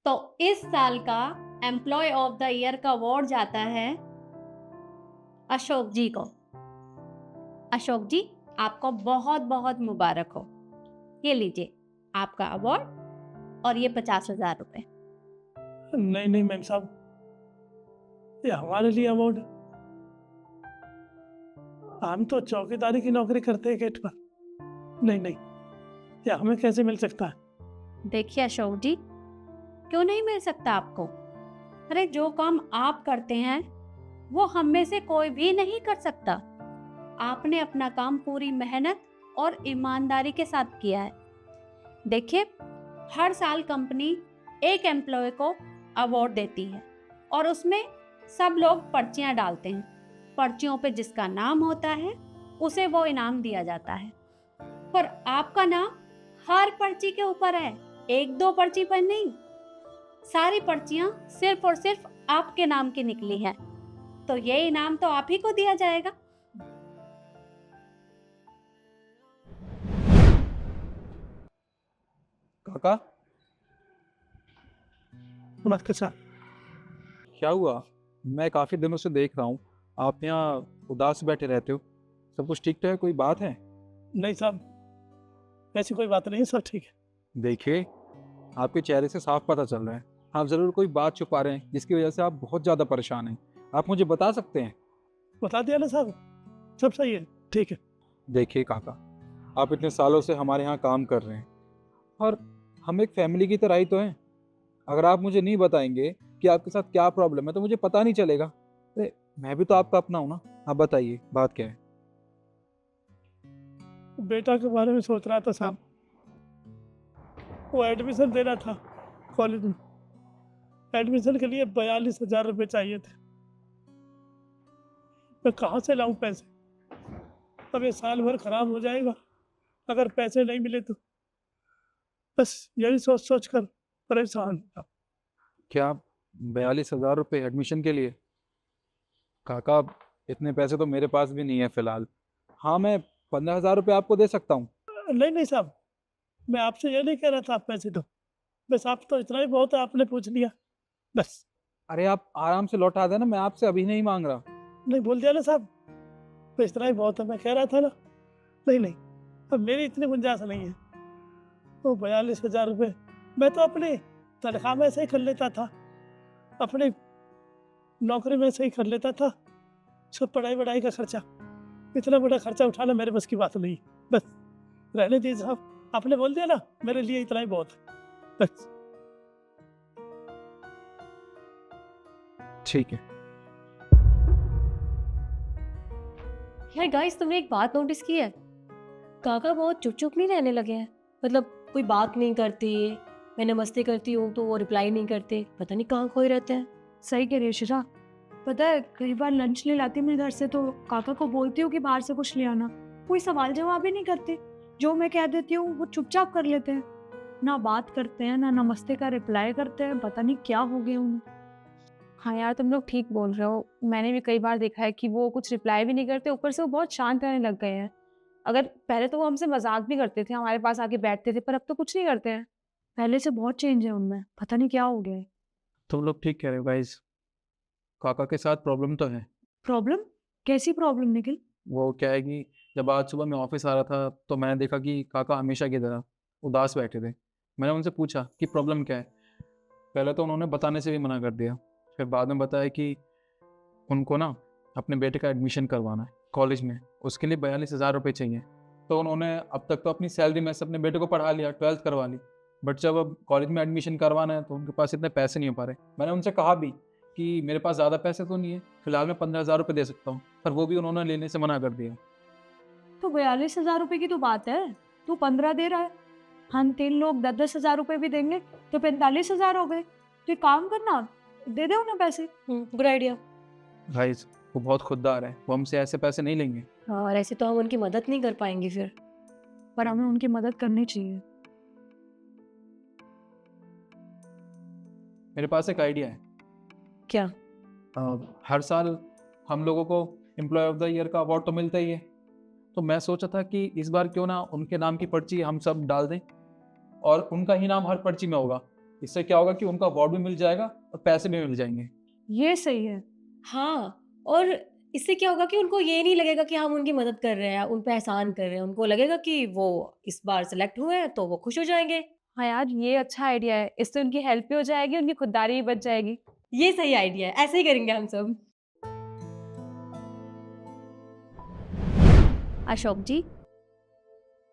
तो इस साल का एम्प्लॉय ऑफ द ईयर का अवार्ड जाता है अशोक जी को। अशोक जी, आपको बहुत बहुत मुबारक हो। ये लीजिए आपका अवार्ड और ये 50,000 रुपए। नहीं नहीं मैम साहब, ये हमारे लिए अवार्ड। हम तो चौकीदारी की नौकरी करते हैं गेट पर। नहीं नहीं, ये हमें कैसे मिल सकता है? देखिए अशोक जी, क्यों नहीं मिल सकता आपको? अरे जो काम आप करते हैं वो हम में से कोई भी नहीं कर सकता। आपने अपना काम पूरी मेहनत और ईमानदारी के साथ किया है। देखिए, हर साल कंपनी एक एम्प्लॉय को अवार्ड देती है और उसमें सब लोग पर्चियां डालते हैं। पर्चियों पे जिसका नाम होता है उसे वो इनाम दिया जाता है। पर आपका नाम हर पर्ची के ऊपर है, एक दो पर्ची पर नहीं। सारी पर्चियां सिर्फ और सिर्फ आपके नाम की निकली हैं, तो ये इनाम तो आप ही को दिया जाएगा। काका, नमस्कार सर। क्या हुआ? मैं काफ़ी दिनों से देख रहा हूँ आप यहाँ उदास बैठे रहते हो। सब कुछ ठीक तो है? कोई बात है? नहीं साहब, ऐसी कोई बात नहीं है, सब ठीक है। देखिए, आपके चेहरे से साफ पता चल रहा है आप ज़रूर कोई बात छुपा रहे हैं जिसकी वजह से आप बहुत ज़्यादा परेशान हैं। आप मुझे बता सकते हैं? बता दिया ना साहब, सब सही है, ठीक है। देखिए काका, आप इतने सालों से हमारे यहाँ काम कर रहे हैं और हम एक फैमिली की तरह ही तो हैं। अगर आप मुझे नहीं बताएंगे कि आपके साथ क्या प्रॉब्लम है तो मुझे पता नहीं चलेगा। अरे मैं भी तो आपका अपना हूँ ना। आप बताइए बात क्या है? बेटा के बारे में सोच रहा था साहब। वो एडमिशन देना था कॉलेज में। एडमिशन के लिए 42,000 रुपये चाहिए थे। मैं कहाँ से लाऊं पैसे? अब ये साल भर खराब हो जाएगा अगर पैसे नहीं मिले तो। बस यही सोच सोच कर परेशान था। क्या 42,000 रुपये एडमिशन के लिए? काका, इतने पैसे तो मेरे पास भी नहीं है फिलहाल। हाँ, मैं 15,000 रुपये आपको दे सकता हूँ। नहीं नहीं साहब, मैं आपसे ये नहीं कह रहा था आप पैसे दो। बस आप तो इतना ही बहुत है, आपने पूछ लिया बस। अरे आप आराम से लौटा देना, मैं आपसे अभी नहीं मांग रहा। नहीं बोल दिया ना साहब, तो इतना ही बहुत है, मैं कह रहा था ना। नहीं नहीं, अब मेरी इतनी गुंजाइश नहीं है। वो 42,000 रुपये मैं तो अपनी तनख्वाह में से ही कर लेता था, अपनी नौकरी में से ही कर लेता था। सब पढ़ाई वढ़ाई का खर्चा, इतना बड़ा खर्चा उठाना मेरे बस की बात नहीं। बस रहने दीजिए साहब, आपने बोल दिया ना, मेरे लिए इतना ही बहुत है बस। ठीक है। यार गाइस, तुमने एक बात नोटिस की है? काका बहुत चुप चुप नहीं रहने लगे हैं। मतलब कोई बात नहीं करते, मैं नमस्ते करती हूँ तो वो रिप्लाई नहीं करते, पता नहीं कहाँ खोए रहते हैं। सही कह रही है शिरा। पता है, कई बार लंच ले लाती हूँ मैं घर से तो काका को बोलती हूँ कि बाहर से कुछ ले आना, कोई सवाल जवाब ही नहीं करते। जो मैं कह देती हूँ वो चुपचाप कर लेते हैं, ना बात करते हैं ना नमस्ते का रिप्लाई करते हैं। पता नहीं क्या हो गया उन्हें। हाँ यार, तुम लोग ठीक बोल रहे हो। मैंने भी कई बार देखा है कि वो कुछ रिप्लाई भी नहीं करते, ऊपर से वो बहुत शांत रहने लग गए हैं। अगर पहले तो वो हमसे मजाक भी करते थे, हमारे पास आके बैठते थे, पर अब तो कुछ नहीं करते हैं। पहले से बहुत चेंज है उनमें, पता नहीं क्या हो गया है। तुम लोग ठीक कह रहे हो गाइस, काका के साथ प्रॉब्लम तो है। प्रॉब्लम? कैसी प्रॉब्लम निखिल? वो क्या है कि जब आज सुबह मैं ऑफिस आ रहा था तो मैंने देखा कि काका हमेशा की तरह उदास बैठे थे। मैंने उनसे पूछा कि प्रॉब्लम क्या है। पहले तो उन्होंने बताने से भी मना कर दिया, फिर बाद में बताया कि उनको ना अपने बेटे का एडमिशन करवाना है कॉलेज में, उसके लिए 42,000 रुपये चाहिए। तो उन्होंने अब तक तो अपनी सैलरी में से अपने बेटे को पढ़ा लिया, 12th करवा ली, बट जब अब कॉलेज में एडमिशन करवाना है तो उनके पास इतने पैसे नहीं हो पा रहे। मैंने उनसे कहा भी कि मेरे पास ज़्यादा पैसे तो नहीं है, फिलहाल मैं 15,000 रुपये दे सकता हूँ, पर वो भी उन्होंने लेने से मना कर दिया। तो 42,000 रुपए की तो बात है, तू 15 दे रहा है, हम 3 लोग 10-10 हजार रुपए भी देंगे तो 45,000 हो गए। तो एक काम करना, दे दे उन्हें पैसे। Good idea. गाइस, वो बहुत खुददार है, वो हमसे ऐसे पैसे नहीं लेंगे। और ऐसे तो हम उनकी मदद नहीं कर पाएंगे फिर। पर हमें उनकी मदद करनी चाहिए। मेरे पास एक आइडिया है। क्या? हर साल हम लोगों को एम्प्लॉय ऑफ द ईयर का अवार्ड तो मिलता ही है, तो मैं सोचा था कि इस बार क्यों ना उनके नाम की पर्ची हम सब डाल दें और उनका ही नाम हर पर्ची में होगा। इससे क्या होगा कि उनको अवार्ड भी मिल जाएगा और पैसे भी मिल जाएंगे। ये सही है। हाँ, और इससे क्या होगा कि उनको ये नहीं लगेगा कि हम उनकी मदद कर रहे हैं, उन पे एहसान कर रहे हैं। उनको लगेगा कि वो इस बार सेलेक्ट हुए हैं, तो वो खुश हो जाएँगे। हाँ यार, ये अच्छा आइडिया है। इससे उनकी हेल्प भी हो जाएगी, उनकी खुददारी भी बच जाएगी। ये सही आइडिया है, ऐसे ही करेंगे हम सब। अशोक जी,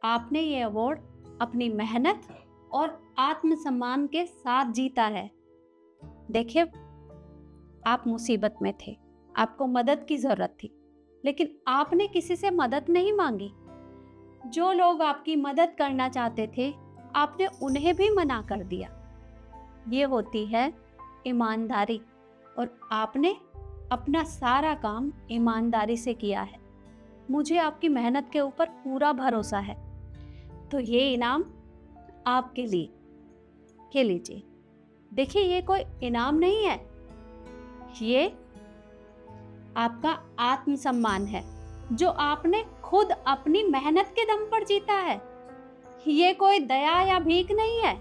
आपने ये अवार्ड अपनी मेहनत और आत्मसम्मान के साथ जीता है। देखिए, आप मुसीबत में थे, आपको मदद की ज़रूरत थी, लेकिन आपने किसी से मदद नहीं मांगी। जो लोग आपकी मदद करना चाहते थे, आपने उन्हें भी मना कर दिया। ये होती है ईमानदारी, और आपने अपना सारा काम ईमानदारी से किया है। मुझे आपकी मेहनत के ऊपर पूरा भरोसा है। तो ये इनाम आपके लिए, ये लीजिए। देखिए, ये कोई इनाम नहीं है, ये आपका आत्मसम्मान है जो आपने खुद अपनी मेहनत के दम पर जीता है। ये कोई दया या भीख नहीं है।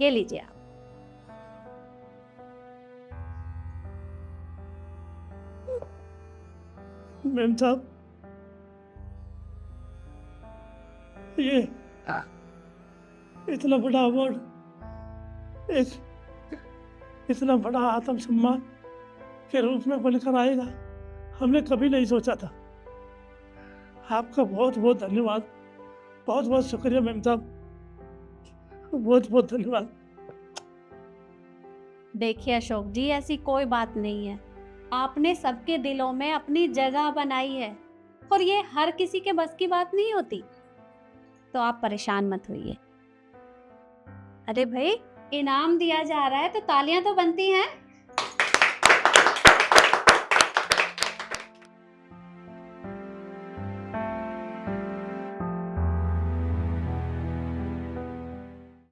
ये लीजिए आप। मैम साहब, ये इतना बड़ा अवार्ड एक इतना बड़ा आत्मसम्मान के रूप में बनकर आएगा, हमने कभी नहीं सोचा था। आपका बहुत बहुत धन्यवाद, बहुत बहुत शुक्रिया मैम साहब, बहुत बहुत धन्यवाद। देखिए अशोक जी, ऐसी कोई बात नहीं है। आपने सबके दिलों में अपनी जगह बनाई है, और ये हर किसी के बस की बात नहीं होती। तो आप परेशान मत होइए। अरे भाई, इनाम दिया जा रहा है तो तालियां तो बनती हैं।